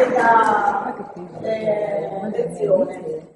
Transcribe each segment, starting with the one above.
da lezione.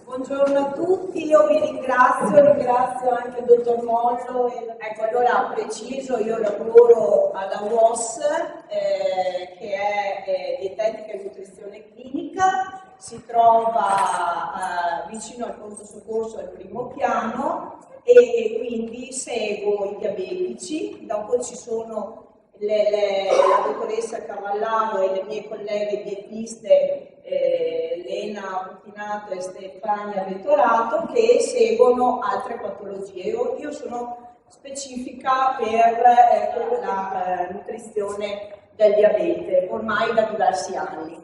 Buongiorno a tutti, io vi ringrazio anche il dottor Mollo. Ecco, allora preciso, io lavoro alla UOS, che è dietetica e nutrizione clinica, si trova vicino al pronto soccorso al primo piano e quindi seguo i diabetici. Dopo ci sono la dottoressa Cavallaro e le mie colleghe dietiste Elena Puttinato e Stefania Vettorato, che seguono altre patologie. Io sono specifica per la nutrizione del diabete ormai da diversi anni.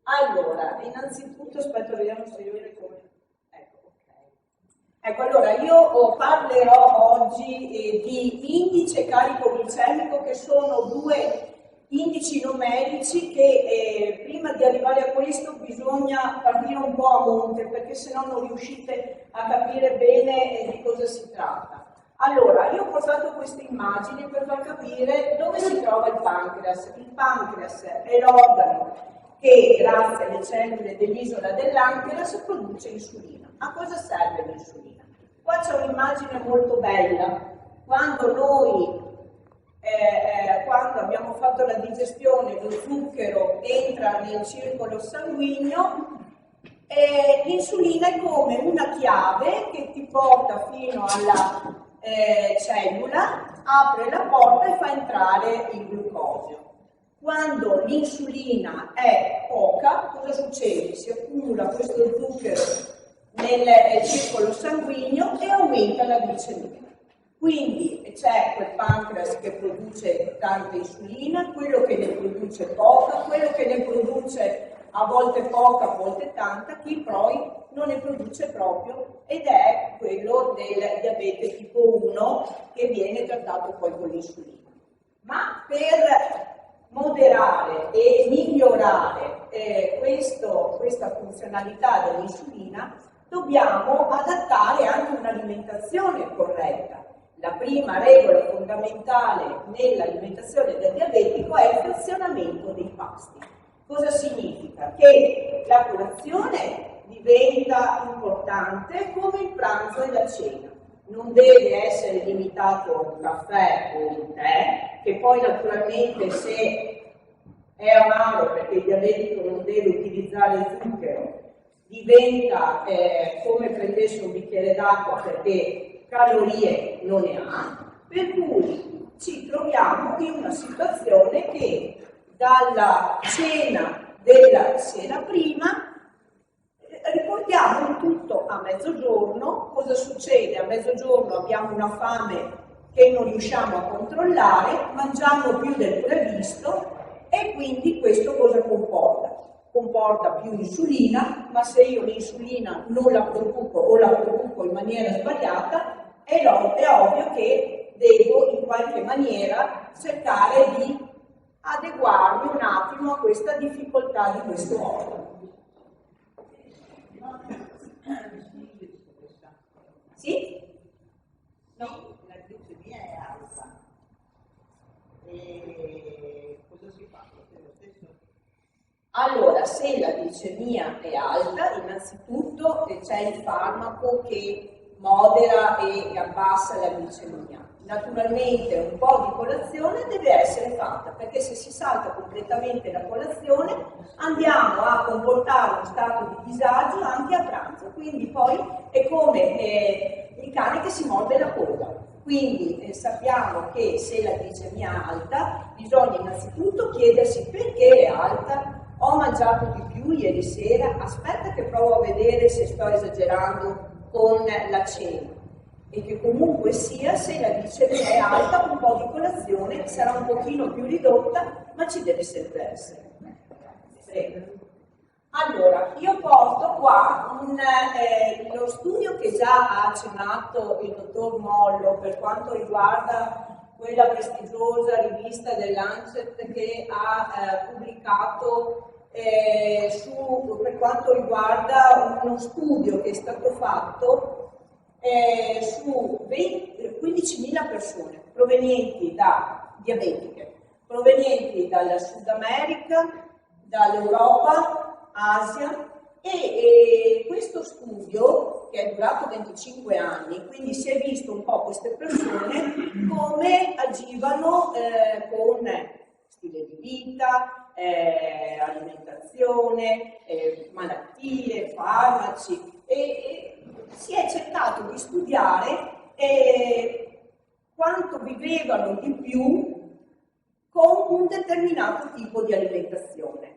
Allora, innanzitutto aspetta, vediamo se io come. Ecco, allora io parlerò oggi di indice carico glicemico, che sono due indici numerici che prima di arrivare a questo bisogna partire un po' a monte, perché sennò non riuscite a capire bene di cosa si tratta. Allora, io ho portato queste immagini per far capire dove si trova il pancreas. Il pancreas è l'organo che, grazie alle cellule dell'isola dell'Ancreas, produce insulina. A cosa serve l'insulina? Qua c'è un'immagine molto bella. Quando abbiamo fatto la digestione, lo zucchero entra nel circolo sanguigno, l'insulina è come una chiave che ti porta fino alla cellula, apre la porta e fa entrare il glucosio. Quando l'insulina è poca, cosa succede? Si accumula questo zucchero nel circolo sanguigno e aumenta la glicemia. Quindi c'è quel pancreas che produce tanta insulina, quello che ne produce poca, quello che ne produce a volte poca, a volte tanta, chi poi non ne produce proprio, ed è quello del diabete tipo 1 che viene trattato poi con l'insulina. Ma per moderare e migliorare questa funzionalità dell'insulina dobbiamo adattare anche un'alimentazione corretta. La prima regola fondamentale nell'alimentazione del diabetico è il frazionamento dei pasti. Cosa significa? Che la colazione diventa importante come il pranzo e la cena. Non deve essere limitato a un caffè o un tè, che poi naturalmente se è amaro, perché il diabetico non deve utilizzare zucchero, diventa come prendesse un bicchiere d'acqua, perché calorie non ne ha, per cui ci troviamo in una situazione che dalla cena della sera prima riportiamo il tutto a mezzogiorno. Cosa succede? A mezzogiorno abbiamo una fame che non riusciamo a controllare, mangiamo più del previsto e quindi questo cosa comporta? Comporta più insulina, ma se io l'insulina non la produco o la produco in maniera sbagliata, è ovvio che devo in qualche maniera cercare di adeguarmi un attimo a questa difficoltà di questo organo. Sì? No? La glicemia è alta. E cosa si fa? Lo stesso? Allora, se la glicemia è alta, innanzitutto c'è il farmaco che modera e abbassa la glicemia. Naturalmente un po' di colazione deve essere fatta, perché se si salta completamente la colazione andiamo a comportare uno stato di disagio anche a pranzo, quindi poi è come il cane che si morde la coda. Quindi sappiamo che se la glicemia è alta bisogna innanzitutto chiedersi perché è alta. Ho mangiato di più ieri sera, aspetta che provo a vedere se sto esagerando con la cena, e che comunque sia, se la glicemia è alta, un po' di colazione sarà un pochino più ridotta, ma ci deve sempre essere. Prego. Allora, io porto qua lo studio che già ha accennato il dottor Mollo per quanto riguarda quella prestigiosa rivista dell'Lancet che ha pubblicato per quanto riguarda uno studio che è stato fatto su 15.000 persone provenienti da diabetiche, provenienti dal Sud America, dall'Europa, Asia, e questo studio, che è durato 25 anni, quindi si è visto un po' queste persone come agivano con stile di vita, alimentazione, malattie, farmaci, e si è cercato di studiare quanto vivevano di più con un determinato tipo di alimentazione.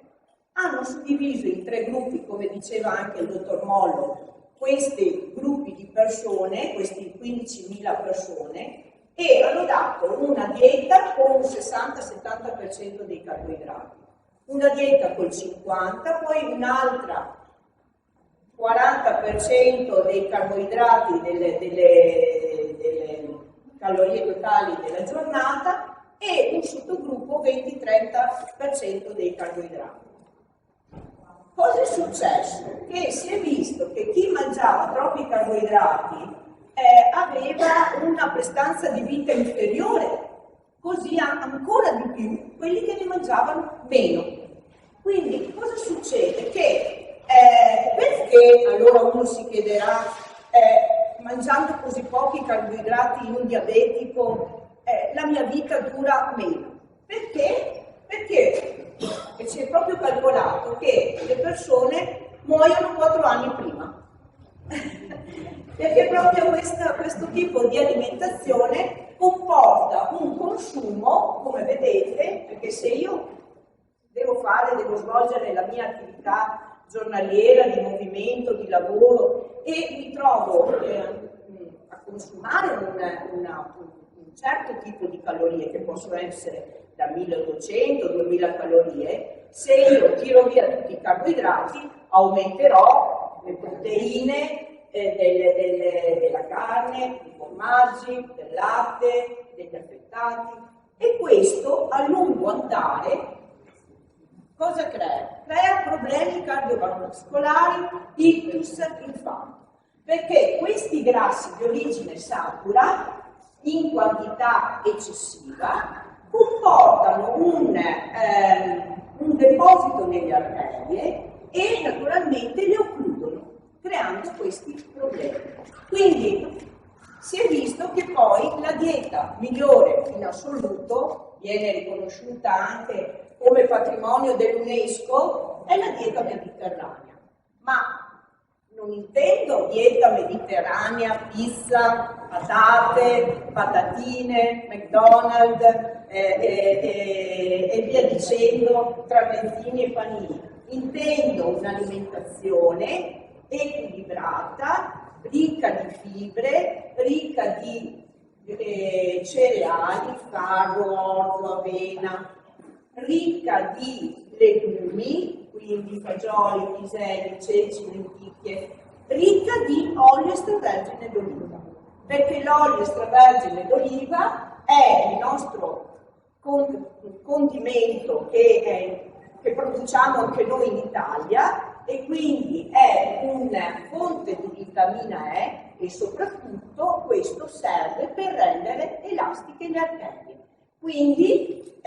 Hanno suddiviso in 3 gruppi, come diceva anche il dottor Mollo, questi gruppi di persone, questi 15.000 persone, e hanno dato una dieta con un 60-70% dei carboidrati, una dieta col 50%, poi un'altra 40% dei carboidrati, delle calorie totali della giornata, e un sottogruppo 20-30% dei carboidrati. Cosa è successo? Che si è visto che chi mangiava troppi carboidrati aveva una prestanza di vita inferiore, così ancora di più quelli che ne mangiavano meno. Quindi cosa succede? Che perché allora uno si chiederà, mangiando così pochi carboidrati in un diabetico, la mia vita dura meno? Perché? Perché si è proprio calcolato che le persone muoiono 4 anni prima. Perché proprio questo tipo di alimentazione comporta un consumo, come vedete, perché se io devo svolgere la mia attività giornaliera di movimento, di lavoro, e mi trovo a consumare un certo tipo di calorie, che possono essere da 1800-2000 calorie, se io tiro via tutti i carboidrati aumenterò le proteine della carne, dei formaggi, del latte, degli affettati, e questo a lungo andare cosa crea? Crea problemi cardiovascolari, ictus, infarto, perché questi grassi di origine satura in quantità eccessiva comportano un deposito nelle arterie e naturalmente le occludono, creando questi problemi. Quindi si è visto che poi la dieta migliore in assoluto, viene riconosciuta anche come patrimonio dell'UNESCO, è la dieta mediterranea. Ma non intendo dieta mediterranea, pizza, patate, patatine, McDonald's e via dicendo, tramezzini e panini. Intendo un'alimentazione equilibrata, ricca di fibre, ricca di cereali, farro, orzo, avena, ricca di legumi, quindi fagioli, piselli, ceci, lenticchie, ricca di olio extravergine d'oliva, perché l'olio extravergine d'oliva è il nostro condimento che produciamo anche noi in Italia, e quindi è una fonte di vitamina E, e soprattutto questo serve per rendere elastiche le arterie. Quindi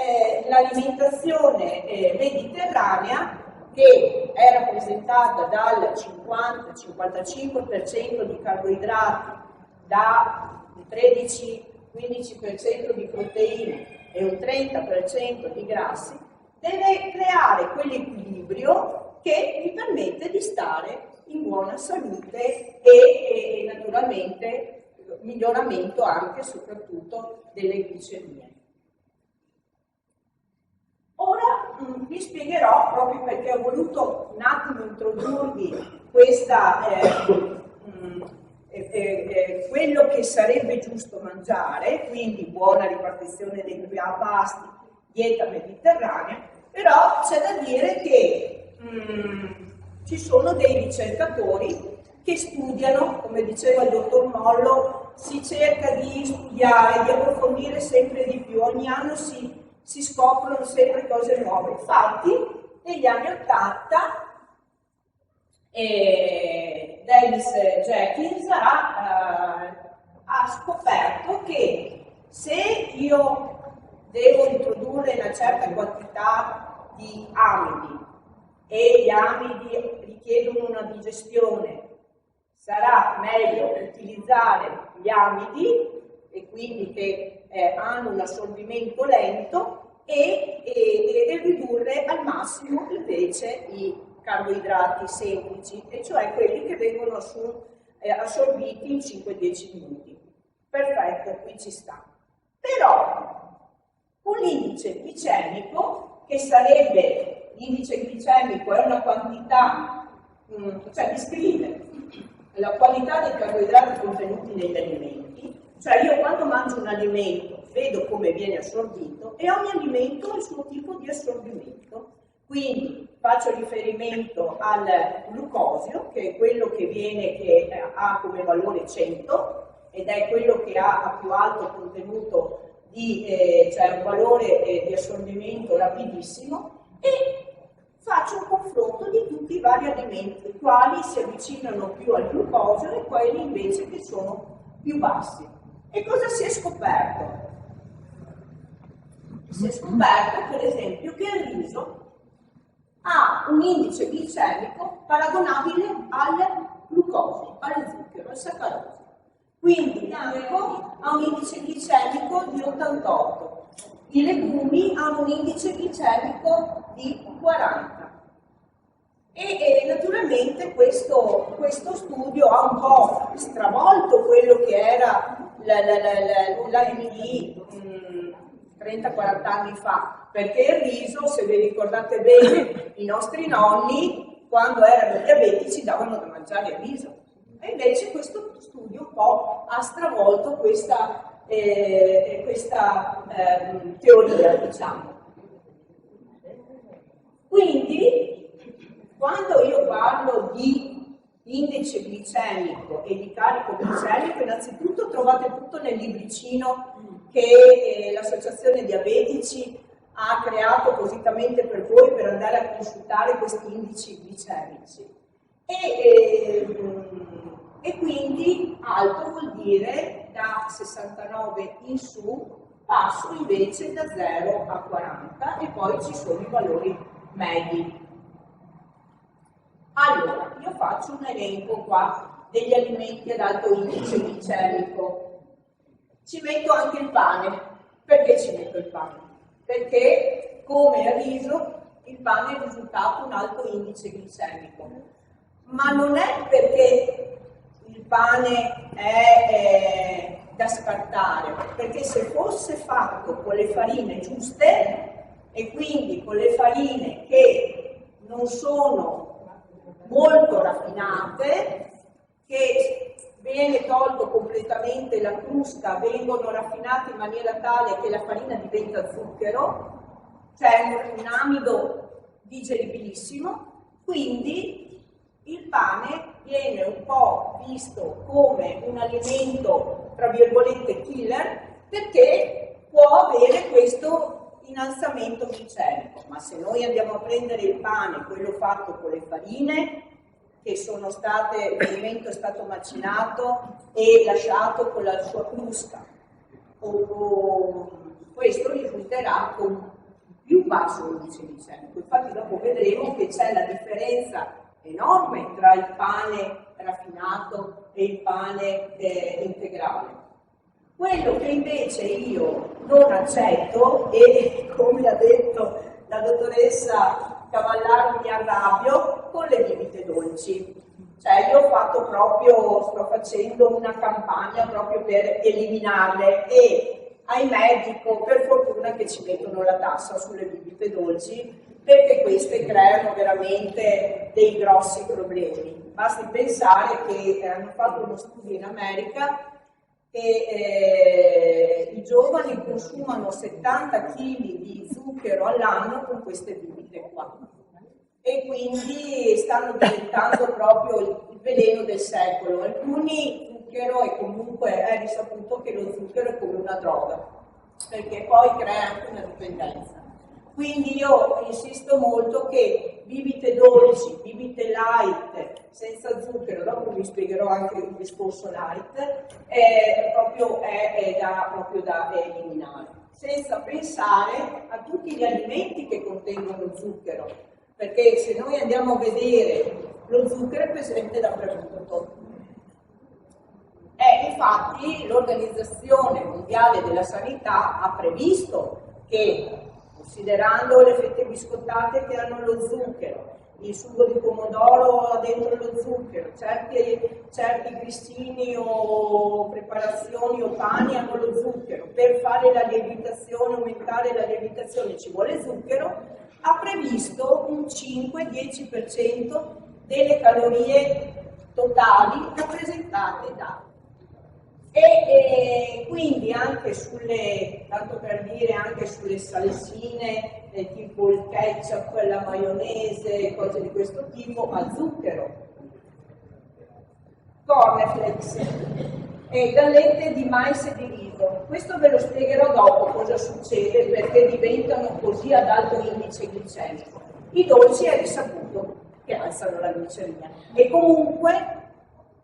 l'alimentazione mediterranea, che è rappresentata dal 50-55% di carboidrati, da 13-15% di proteine e un 30% di grassi, deve creare quell'equilibrio che mi permette di stare in buona salute e naturalmente miglioramento anche e soprattutto delle glicemie. Ora vi spiegherò, proprio perché ho voluto un attimo introdurvi quello che sarebbe giusto mangiare, quindi buona ripartizione dei pasti, dieta mediterranea, però c'è da dire che ci sono dei ricercatori che studiano, come diceva il dottor Mollo, si cerca di studiare, di approfondire sempre di più, ogni anno si scoprono sempre cose nuove. Infatti, negli anni '80 Davis Jenkins ha scoperto che se io devo introdurre una certa quantità di amidi e gli amidi richiedono una digestione, sarà meglio utilizzare gli amidi e quindi che hanno un assorbimento lento e ridurre al massimo invece i carboidrati semplici, e cioè quelli che vengono assorbiti in 5-10 minuti. Perfetto, qui ci sta. Però un indice glicemico, che sarebbe, l'indice glicemico è una quantità, cioè descrive la qualità dei carboidrati contenuti negli alimenti, cioè io quando mangio un alimento vedo come viene assorbito e ogni alimento ha il suo tipo di assorbimento. Quindi faccio riferimento al glucosio, che è quello che ha come valore 100 ed è quello che ha a più alto contenuto cioè un valore di assorbimento rapidissimo, e faccio un confronto di tutti i vari alimenti, i quali si avvicinano più al glucosio e quelli invece che sono più bassi. E cosa si è scoperto? Si è scoperto per esempio che il riso ha un indice glicemico paragonabile al glucosio, allo zucchero, al saccarosio. Quindi il fuoco ha un indice glicemico di 88, i legumi hanno un indice glicemico di 40. E naturalmente questo studio ha un po' stravolto quello che era l'AMD 30-40 anni fa, perché il riso, se vi ricordate bene, i nostri nonni quando erano diabetici davano da mangiare il riso, e invece questo studio un po' ha stravolto questa teoria, diciamo. Quindi quando io parlo di indice glicemico e di carico glicemico, innanzitutto trovate tutto nel libricino che l'Associazione Diabetici ha creato appositamente per voi per andare a consultare questi indici glicemici. E quindi alto vuol dire da 69 in su, passo invece da 0 a 40 e poi ci sono i valori medi. Allora, io faccio un elenco qua degli alimenti ad alto indice glicemico. Ci metto anche il pane. Perché ci metto il pane? Perché, come il riso, il pane è il risultato di un alto indice glicemico. Ma non è perché il pane è da scartare, perché se fosse fatto con le farine giuste, e quindi con le farine che non sono molto raffinate, che viene tolto completamente la crusca, vengono raffinate in maniera tale che la farina diventa zucchero, cioè un amido digeribilissimo, quindi il pane viene un po' visto come un alimento, tra virgolette, killer, perché può avere questo innalzamento glicemico. Ma se noi andiamo a prendere il pane, quello fatto con le farine, che sono state, l'alimento è stato macinato e lasciato con la sua crusca, questo risulterà con più basso indice glicemico. Infatti dopo vedremo che c'è la differenza enorme tra il pane raffinato e il pane integrale. Quello che invece io non accetto, e come ha detto la dottoressa Cavallaro, mi arrabbio con le bibite dolci. Cioè io sto facendo una campagna proprio per eliminarle, e ahimè dico per fortuna che ci mettono la tassa sulle bibite dolci, perché queste creano veramente dei grossi problemi. Basti pensare che hanno fatto uno studio in America e i giovani consumano 70 kg di zucchero all'anno con queste bibite qua, e quindi stanno diventando proprio il veleno del secolo. Alcuni zucchero, e comunque è risaputo che lo zucchero è come una droga, perché poi crea anche una dipendenza. Quindi io insisto molto che bibite dolci, bibite light, senza zucchero, dopo vi spiegherò anche il discorso light, è proprio da eliminare. senza pensare a tutti gli alimenti che contengono zucchero, perché se noi andiamo a vedere, lo zucchero è presente dappertutto. Infatti l'Organizzazione Mondiale della Sanità ha previsto che, considerando le fette biscottate che hanno lo zucchero, il sugo di pomodoro ha dentro lo zucchero, certi grissini o preparazioni o pani hanno lo zucchero, per fare la lievitazione, aumentare la lievitazione ci vuole zucchero, ha previsto un 5-10% delle calorie totali rappresentate da. E quindi anche sulle, tanto per dire, anche sulle salsine, tipo il ketchup, la maionese, cose di questo tipo, a zucchero. Cornflakes e gallette di mais e di riso. Questo ve lo spiegherò dopo cosa succede, perché diventano così ad alto indice glicemico. I dolci è risaputo che alzano la glicemia. E comunque,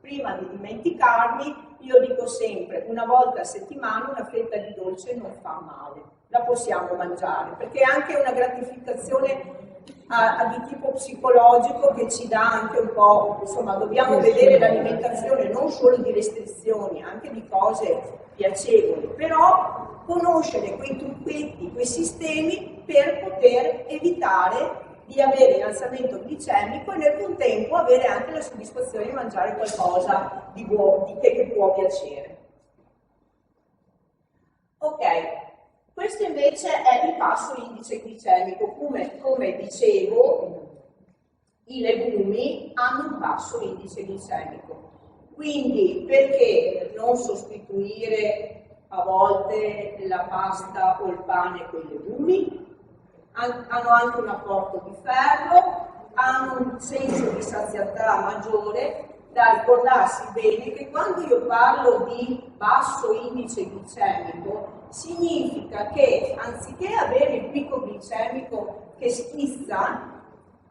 prima di dimenticarmi, io dico sempre, una volta a settimana una fetta di dolce non fa male, la possiamo mangiare, perché è anche una gratificazione di tipo psicologico che ci dà anche un po', insomma, dobbiamo vedere l'alimentazione non solo di restrizioni, anche di cose piacevoli, però conoscere quei trucchetti, quei sistemi per poter evitare di avere innalzamento glicemico e nel contempo avere anche la soddisfazione di mangiare qualcosa di buono, che può piacere. Ok, questo invece è il basso indice glicemico. Come dicevo, i legumi hanno un basso indice glicemico. Quindi perché non sostituire a volte la pasta o il pane con i legumi? Hanno anche un apporto di ferro, hanno un senso di sazietà maggiore. Da ricordarsi bene che quando io parlo di basso indice glicemico significa che anziché avere il picco glicemico che schizza,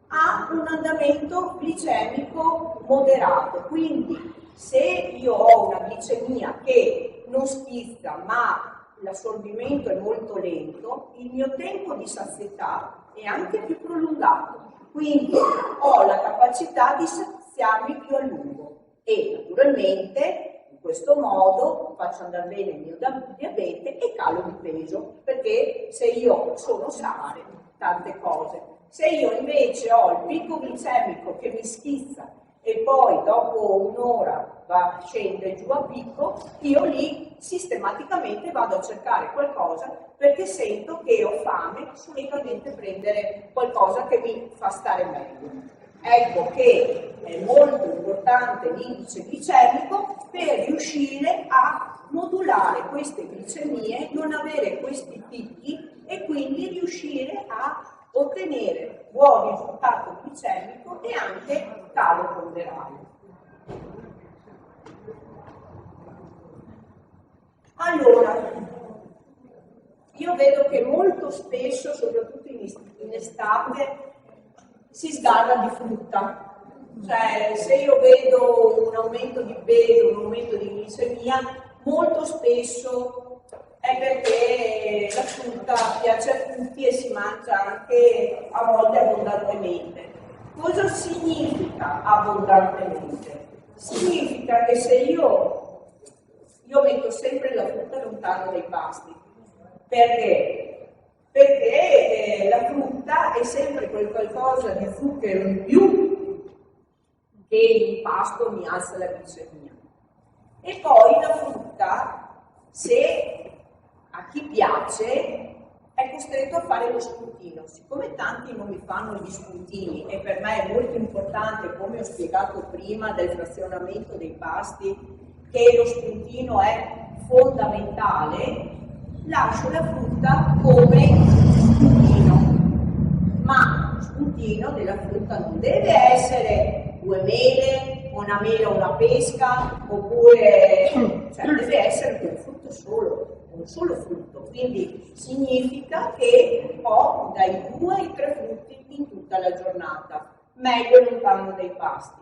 ha un andamento glicemico moderato. Quindi se io ho una glicemia che non schizza ma l'assorbimento è molto lento, il mio tempo di sazietà è anche più prolungato, quindi ho la capacità di saziarmi più a lungo e naturalmente in questo modo faccio andare bene il mio diabete e calo di peso, perché se io sono sana, tante cose. Se io invece ho il picco glicemico che mi schizza e poi dopo un'ora scende giù a picco, io lì sistematicamente vado a cercare qualcosa perché sento che ho fame, solitamente prendere qualcosa che mi fa stare meglio. Ecco che è molto importante l'indice glicemico per riuscire a modulare queste glicemie, non avere questi picchi e quindi riuscire a ottenere buon risultato glicemico e anche calo ponderato. Allora, io vedo che molto spesso, soprattutto in estate, si sgarra di frutta. Cioè, se io vedo un aumento di peso, un aumento di glicemia, molto spesso è perché la frutta piace a tutti e si mangia anche a volte abbondantemente. Cosa significa abbondantemente? Significa che se io metto sempre la frutta lontano dai pasti. Perché? Perché la frutta è sempre quel qualcosa di zucchero in più che il pasto mi alza la glicemia. E poi la frutta, se a chi piace, è costretto a fare lo spuntino. Siccome tanti non mi fanno gli spuntini e per me è molto importante, come ho spiegato prima, del frazionamento dei pasti, che lo spuntino è fondamentale, lascio la frutta come spuntino. Ma lo spuntino della frutta non deve essere 2 mele, una mela o una pesca, oppure cioè, deve essere un frutto solo, un solo frutto. Quindi significa che ho dai 2 ai 3 frutti in tutta la giornata, meglio lontano dai pasti.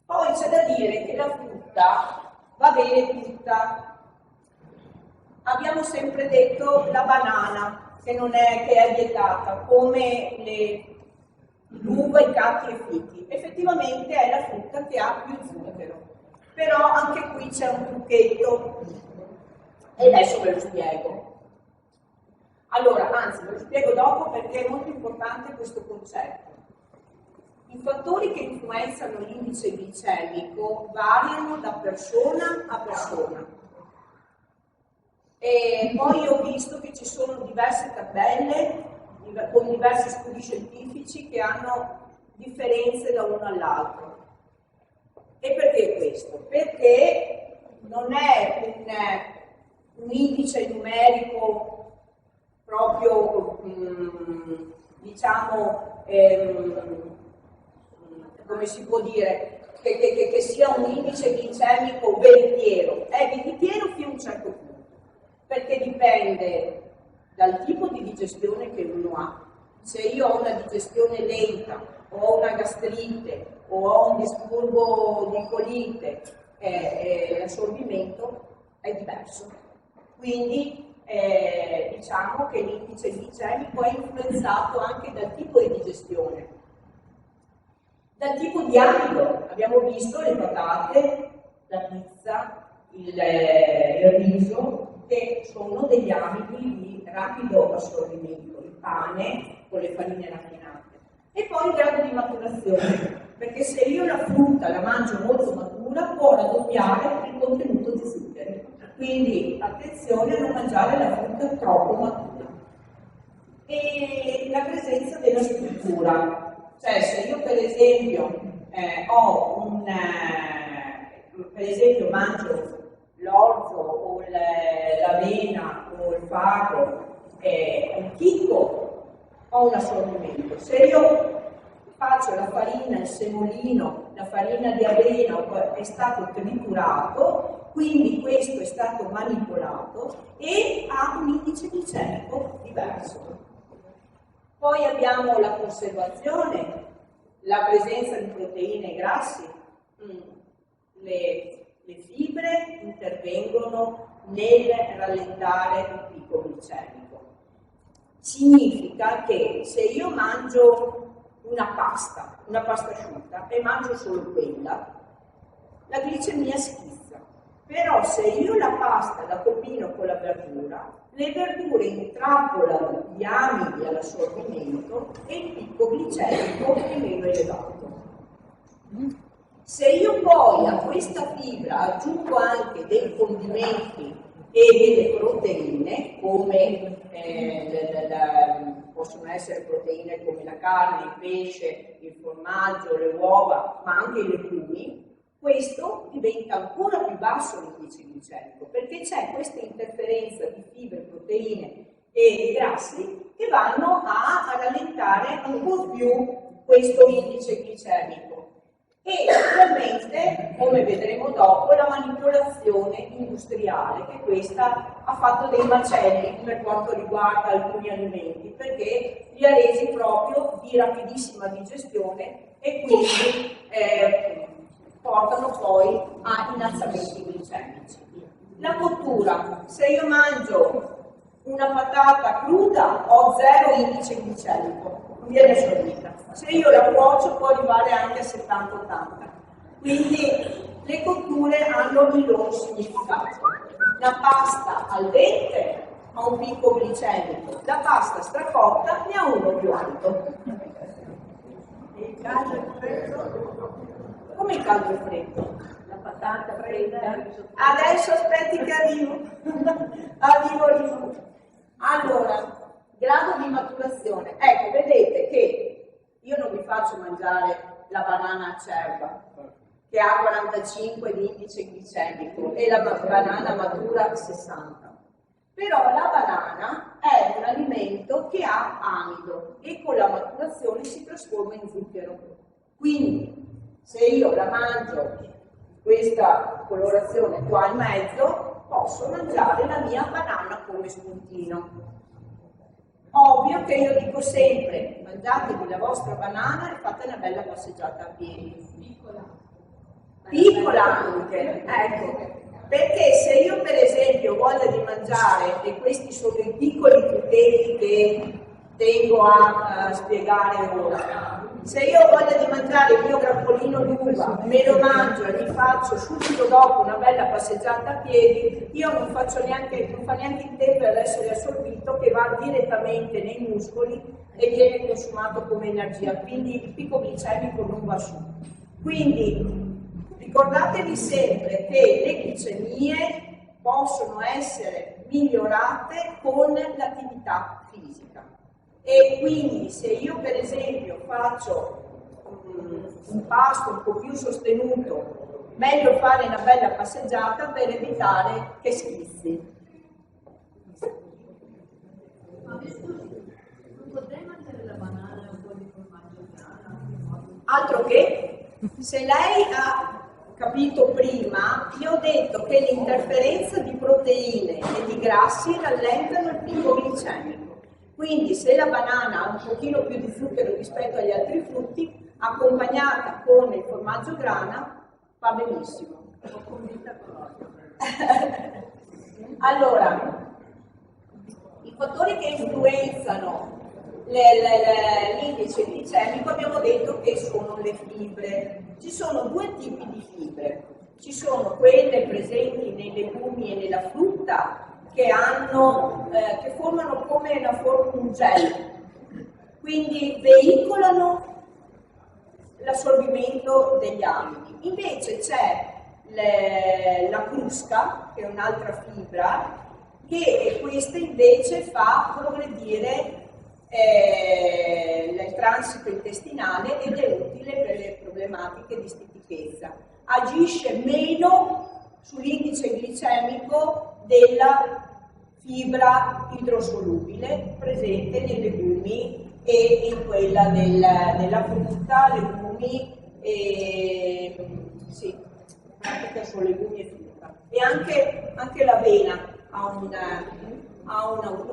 Poi c'è da dire che la frutta va bene tutta, abbiamo sempre detto la banana, che è vietata, come l'uva, i cacchi e i fichi. Effettivamente è la frutta che ha più zucchero, però anche qui c'è un trucchetto e adesso ve lo spiego. Allora, anzi, ve lo spiego dopo perché è molto importante questo concetto. I fattori che influenzano l'indice glicemico variano da persona a persona. E poi ho visto che ci sono diverse tabelle con diversi studi scientifici che hanno differenze da uno all'altro. E perché questo? Perché non è un indice numerico proprio, diciamo, come si può dire, che sia un indice glicemico veritiero. È veritiero fino a un certo punto, perché dipende dal tipo di digestione che uno ha. Se io ho una digestione lenta, o ho una gastrite, o ho un disturbo di colite, l'assorbimento è diverso. Quindi diciamo che l'indice glicemico è influenzato anche dal tipo di digestione, dal tipo di amido. Abbiamo visto le patate, la pizza, il riso, che sono degli amidi di rapido assorbimento, il pane con le farine raffinate. E poi il grado di maturazione, perché se io la frutta la mangio molto matura può raddoppiare il contenuto di zuccheri. Quindi attenzione a non mangiare la frutta troppo matura. E la presenza della struttura, cioè se io per esempio per esempio mangio l'orzo o l'avena o il farro, il chicco, ho un assorbimento. Se io faccio la farina, il semolino, la farina di avena è stato triturato, quindi questo è stato manipolato e ha un indice glicemico diverso. Poi abbiamo la conservazione, la presenza di proteine e grassi. Le fibre intervengono nel rallentare il picco glicemico. Significa che se io mangio una pasta asciutta e mangio solo quella, la glicemia schizza. Però se io la pasta la combino con la verdura, le verdure intrappolano gli amidi all'assorbimento e il picco glicemico è meno elevato. Se io poi a questa fibra aggiungo anche dei condimenti e delle proteine, come possono essere proteine come la carne, il pesce, il formaggio, le uova, ma anche i legumi, questo diventa ancora più basso l'indice glicemico, perché c'è questa interferenza di fibre, proteine e grassi che vanno a rallentare ancora più questo indice glicemico. E ovviamente, come vedremo dopo, la manipolazione industriale, che questa ha fatto dei macelli per quanto riguarda alcuni alimenti, perché li ha resi proprio di rapidissima digestione e quindi portano poi a innalzamenti glicemici. La cottura: se io mangio una patata cruda ho 0 indice glicemico, non viene assorbita. Se io la cuocio può arrivare anche a 70-80. Quindi le cotture hanno il loro significato. La pasta al dente ha un picco glicemico, la pasta stracotta ne ha uno più alto. Il caldo e freddo? Come il caldo e freddo? La patata fredda? Adesso aspetti che arrivo. Arrivo. Allora, grado di maturazione. Ecco, vedete che io non vi faccio mangiare la banana acerba, che ha 45 di indice glicemico, e la banana matura 60. Però la banana è un alimento che ha amido e con la maturazione si trasforma in zucchero. Quindi, se io la mangio questa colorazione qua in mezzo, posso mangiare la mia banana come spuntino. Ovvio che io dico sempre, mangiatevi la vostra banana e fate una bella passeggiata a piedi. Piccola anche, ecco. Perché se io per esempio ho voglia di mangiare, e questi sono i piccoli trucchetti che tengo a spiegare ora, se io ho voglia di mangiare il mio grappolino d'uva, me lo mangio e mi faccio subito dopo una bella passeggiata a piedi, io non fa neanche in tempo ad essere assorbito, che va direttamente nei muscoli e viene consumato come energia, quindi il picco glicemico non va su. Quindi ricordatevi sempre che le glicemie possono essere migliorate con l'attività fisica. E quindi se io per esempio faccio un pasto un po' più sostenuto, meglio fare una bella passeggiata per evitare che schizzi. Ma scusi, non potrei mangiare la banana e un po' di formaggio grana? Altro che, se lei ha capito prima, io ho detto che l'interferenza di proteine e di grassi rallentano il picco glicemico. Quindi se la banana ha un pochino più di zucchero rispetto agli altri frutti, accompagnata con il formaggio grana, va benissimo. Allora, i fattori che influenzano l'indice glicemico abbiamo detto che sono le fibre. Ci sono due tipi di fibre. Ci sono quelle presenti nei legumi e nella frutta, che formano come un gel, quindi veicolano l'assorbimento degli amidi. Invece c'è la crusca, che è un'altra fibra, che questa invece fa progredire il transito intestinale ed è utile per le problematiche di stitichezza. Agisce meno sull'indice glicemico della fibra idrosolubile presente nei legumi e in quella della frutta, legumi sì, pratica sono legumi e frutta. E anche l'avena ha un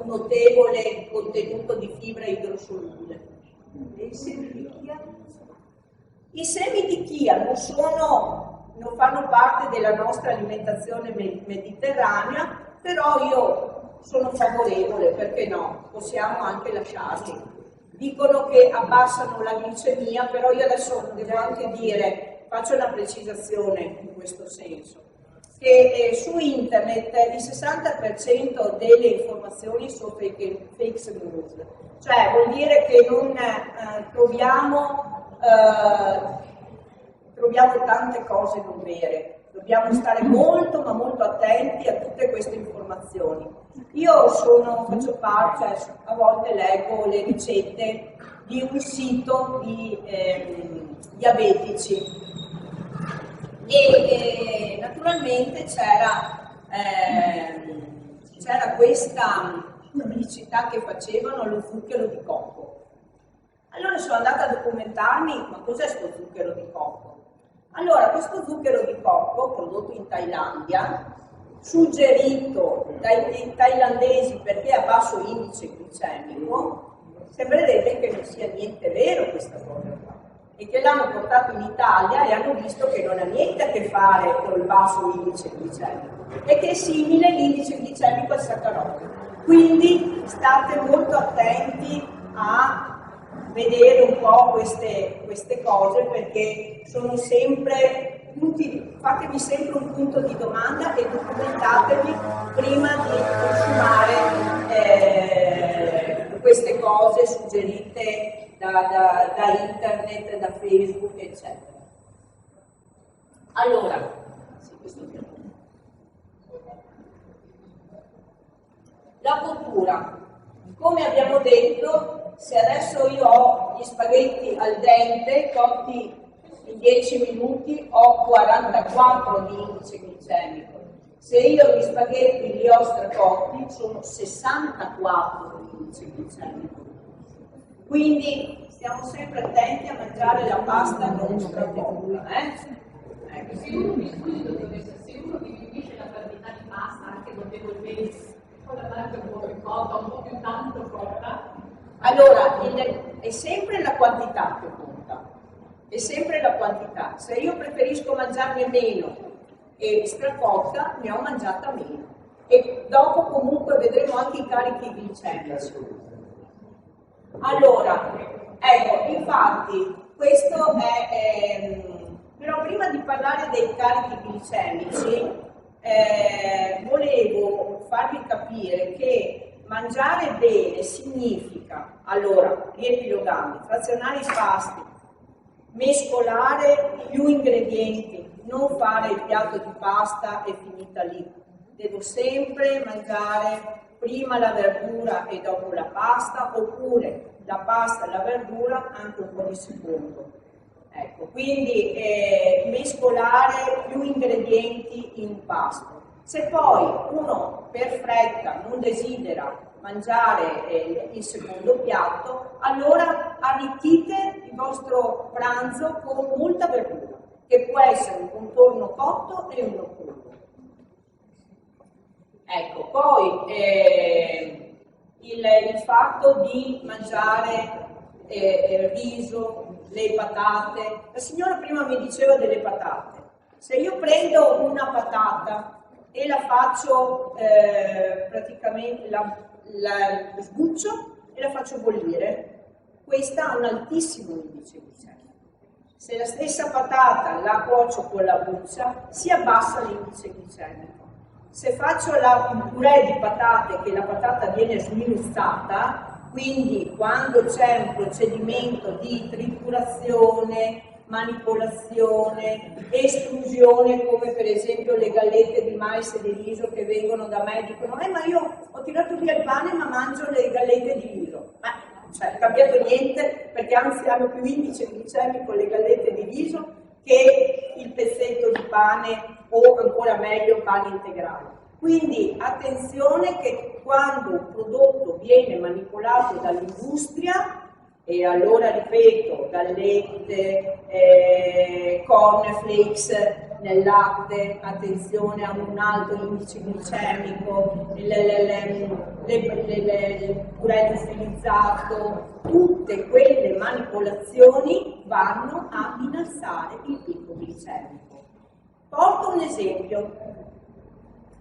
notevole contenuto di fibra idrosolubile. E i semi di chia? I semi di chia non fanno parte della nostra alimentazione mediterranea, però io sono favorevole, perché no? Possiamo anche lasciarli. Dicono che abbassano la glicemia, però io adesso devo anche dire, faccio una precisazione in questo senso, che su internet il 60% delle informazioni sono fake news, cioè vuol dire che non troviamo tante cose non vere. Dobbiamo stare molto ma molto attenti a tutte queste informazioni. Io faccio parte, a volte leggo le ricette di un sito di diabetici e naturalmente c'era questa pubblicità che facevano allo zucchero di cocco. Allora sono andata a documentarmi, ma cos'è questo zucchero di cocco? Allora, questo zucchero di cocco, prodotto in Thailandia, suggerito dai thailandesi perché ha basso indice glicemico, sembrerebbe che non sia niente vero questa cosa qua, e che l'hanno portato in Italia e hanno visto che non ha niente a che fare con il basso indice glicemico e che è simile l'indice glicemico al saccarosio. Quindi state molto attenti a vedere un po' queste cose, perché sono sempre utili. Fatevi sempre un punto di domanda e documentatevi prima di consumare queste cose suggerite da internet, da Facebook, eccetera. Allora, la cottura. Come abbiamo detto, se adesso io ho gli spaghetti al dente cotti in 10 minuti ho 44 di indice glicemico. Se io gli spaghetti li ho stracotti sono 64 di indice glicemico. Quindi stiamo sempre attenti a mangiare la pasta non stracotta. Se uno diminuisce la quantità di pasta anche notevolmente, con la parte un po' più cotta, un po' più tanto cotta. Allora, è sempre la quantità che conta, è sempre la quantità. Se io preferisco mangiarne meno e stracotta ne ho mangiata meno. E dopo comunque vedremo anche i carichi glicemici. Allora, ecco, infatti, questo è... però prima di parlare dei carichi glicemici, volevo farvi capire che mangiare bene significa, allora, riepilogando, frazionare i pasti, mescolare più ingredienti, non fare il piatto di pasta e finita lì. Devo sempre mangiare prima la verdura e dopo la pasta, oppure la pasta e la verdura anche un po' di secondo. Ecco, quindi mescolare più ingredienti in un pasto. Se poi uno per fretta non desidera mangiare il secondo piatto, allora arricchite il vostro pranzo con molta verdura, che può essere un contorno cotto e uno crudo. Ecco, poi il fatto di mangiare riso, le patate. La signora prima mi diceva delle patate. Se io prendo una patata e la faccio praticamente, la sbuccio e la faccio bollire, questa ha un altissimo indice glicemico. Se la stessa patata la cuocio con la buccia, si abbassa l'indice glicemico. Se faccio il purè di patate, che la patata viene sminuzzata, quindi quando c'è un procedimento di triturazione, manipolazione, estrusione, come per esempio le gallette di mais e di riso che vengono da me e dicono ma io ho tirato via il pane ma mangio le gallette di riso. Cioè, è cambiato niente, perché anzi hanno più indice glicemico le gallette di riso che il pezzetto di pane o ancora meglio pane integrale. Quindi attenzione che quando un prodotto viene manipolato dall'industria, e allora ripeto, gallette, cornflakes nel latte, attenzione a un alto indice glicemico, il purè utilizzato, tutte quelle manipolazioni vanno a innalzare il picco glicemico. Porto un esempio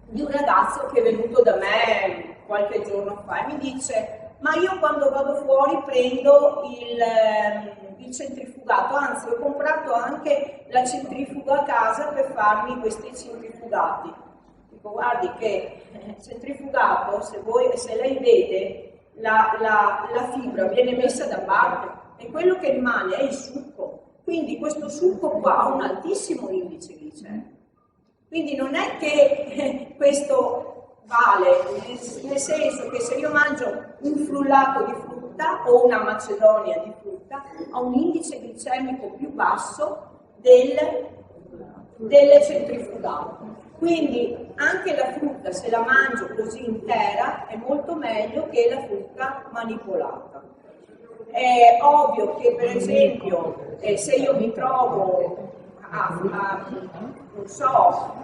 di un ragazzo che è venuto da me qualche giorno fa e mi dice ma io quando vado fuori prendo il centrifugato, anzi ho comprato anche la centrifuga a casa per farmi questi centrifugati. Dico guardi che centrifugato, se lei vede la fibra viene messa da parte e quello che rimane è il succo, quindi questo succo qua ha un altissimo indice glicemico. Quindi non è che questo vale, nel senso che se io mangio un frullato di frutta o una macedonia di frutta, ha un indice glicemico più basso delle centrifugate. Quindi anche la frutta, se la mangio così intera, è molto meglio che la frutta manipolata. È ovvio che per esempio se io mi trovo non so,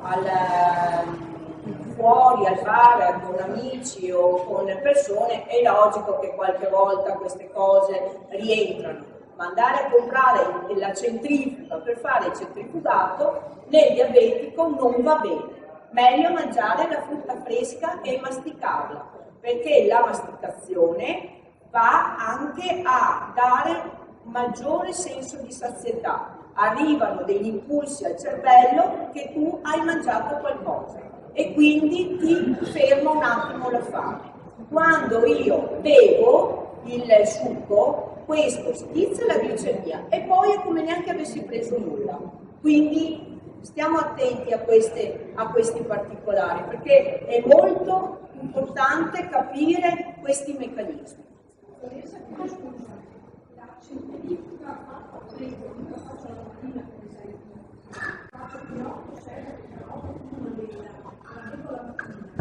fuori al bar con amici o con persone, è logico che qualche volta queste cose rientrano, ma andare a comprare la centrifuga per fare il centrifugato nel diabetico non va bene. Meglio mangiare la frutta fresca e masticarla, perché la masticazione va anche a dare maggiore senso di sazietà. Arrivano degli impulsi al cervello che tu hai mangiato qualcosa e quindi ti ferma un attimo la fame. Quando io bevo il succo, questo stizza la glicemia e poi è come neanche avessi preso nulla. Quindi stiamo attenti a questi particolari, perché è molto importante capire questi meccanismi.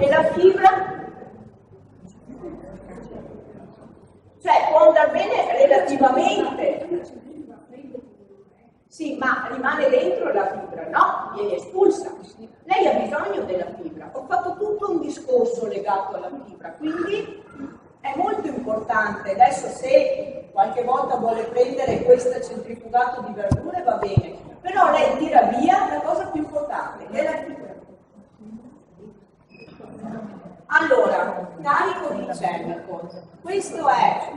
E la fibra? Cioè può andare bene relativamente, sì, ma rimane dentro la fibra, no? Viene espulsa. Lei ha bisogno della fibra. Ho fatto tutto un discorso legato alla fibra, quindi è molto importante. Adesso se qualche volta vuole prendere questo centrifugato di verdure va bene, però lei tira via la cosa più importante, che è la fibra. Allora, carico glicemico. Questo è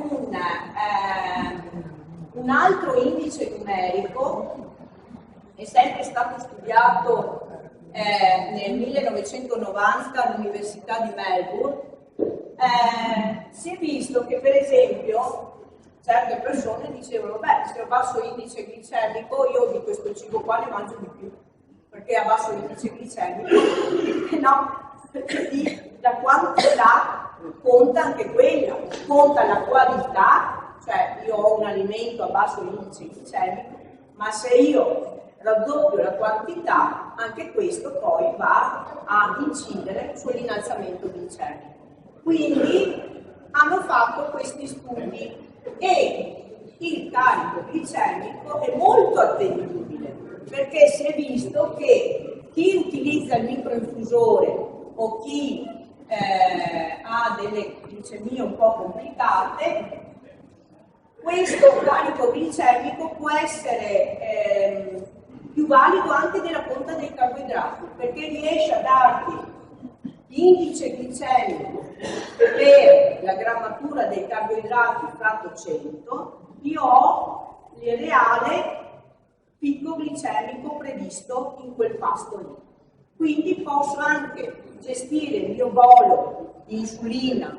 un altro indice numerico, è sempre stato studiato nel 1990 all'Università di Melbourne. Si è visto che per esempio certe persone dicevano: beh, se ho basso indice glicemico io di questo cibo qua ne mangio di più, perché ha basso indice glicemico. No, la quantità conta anche quella, conta la qualità, cioè io ho un alimento a basso indice glicemico, ma se io raddoppio la quantità, anche questo poi va a incidere sull'innalzamento glicemico. Quindi hanno fatto questi studi e il carico glicemico è molto attendibile, perché si è visto che chi utilizza il microinfusore o chi ha delle glicemie un po' complicate, questo carico glicemico può essere più valido anche della conta dei carboidrati, perché riesce a darti l'indice glicemico per la grammatura dei carboidrati fratto 100, io ho il reale picco glicemico previsto in quel pasto lì. Quindi posso anche gestire il mio bollo di insulina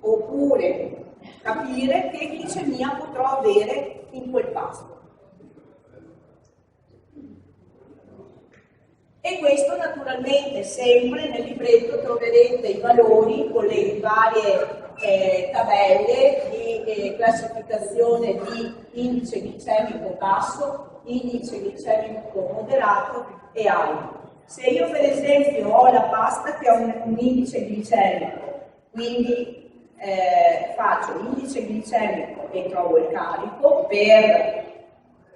oppure capire che glicemia potrò avere in quel pasto. E questo naturalmente sempre nel libretto troverete i valori con le varie tabelle di classificazione di indice glicemico basso, indice glicemico moderato e alto. Se io per esempio ho la pasta che ha un indice glicemico, quindi faccio l'indice glicemico e trovo il carico per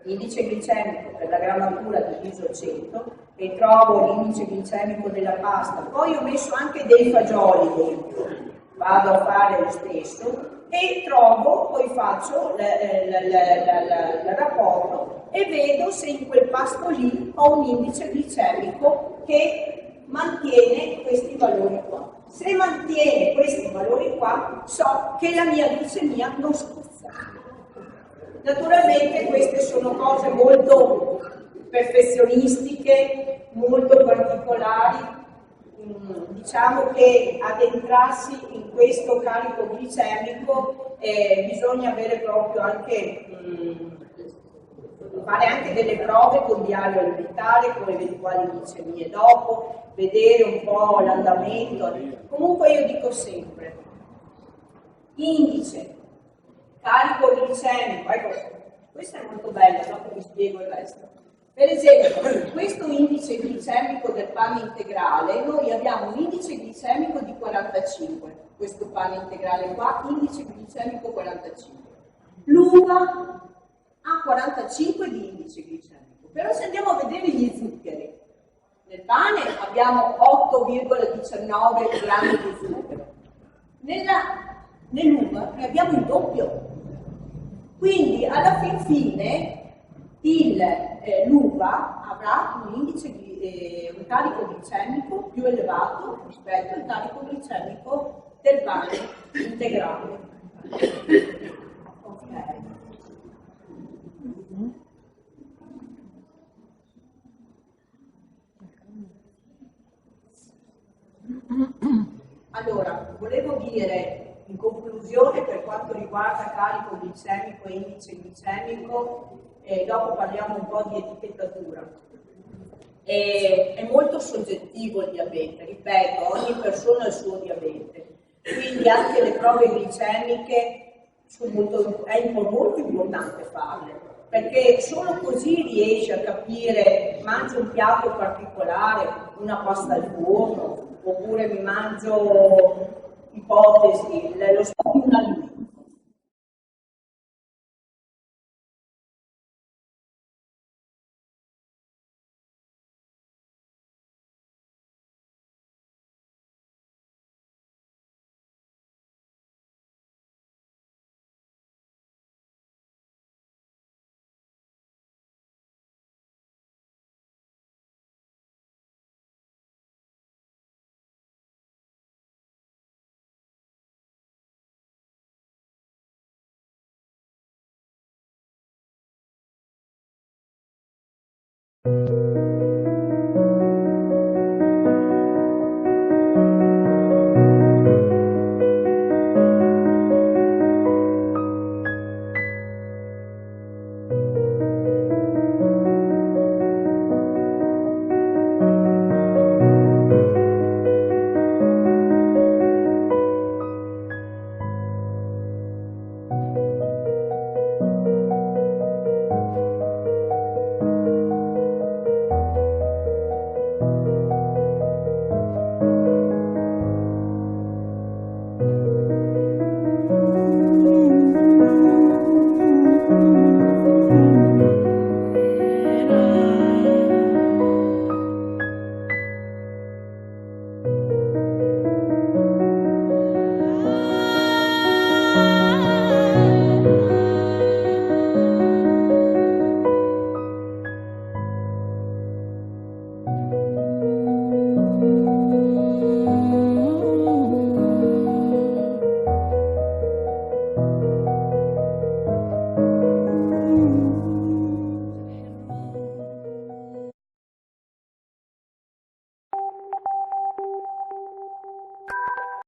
l'indice glicemico per la grammatura diviso 100 e trovo l'indice glicemico della pasta, poi ho messo anche dei fagioli dentro, vado a fare lo stesso e trovo, poi faccio il rapporto e vedo se in quel pasto lì ho un indice glicemico che mantiene questi valori qua. Se mantiene questi valori qua, so che la mia glicemia non scozza. Naturalmente queste sono cose molto perfezionistiche, molto particolari. Diciamo che addentrarsi in questo carico glicemico bisogna avere proprio anche fare anche delle prove con diario alimentare, con eventuali glicemie dopo, vedere un po' l'andamento. Comunque io dico sempre, indice, carico glicemico, ecco, questa è molto bella, dopo vi spiego il resto. Per esempio, questo indice glicemico del pane integrale, noi abbiamo un indice glicemico di 45, questo pane integrale qua, indice glicemico 45. L'uva ha 45 di indice glicemico, però se andiamo a vedere gli zuccheri, nel pane abbiamo 8,19 grammi di zucchero, nell'uva ne abbiamo il doppio. Quindi alla fine l'uva avrà un carico glicemico più elevato rispetto al carico glicemico del pane integrale. Ok. Allora, volevo dire in conclusione per quanto riguarda carico glicemico e indice glicemico, dopo parliamo un po' di etichettatura. È molto soggettivo il diabete, ripeto, ogni persona ha il suo diabete, quindi anche le prove glicemiche è molto importante farle, perché solo così riesci a capire, mangio un piatto particolare, una pasta al forno, oppure mi mangio, ipotesi, lo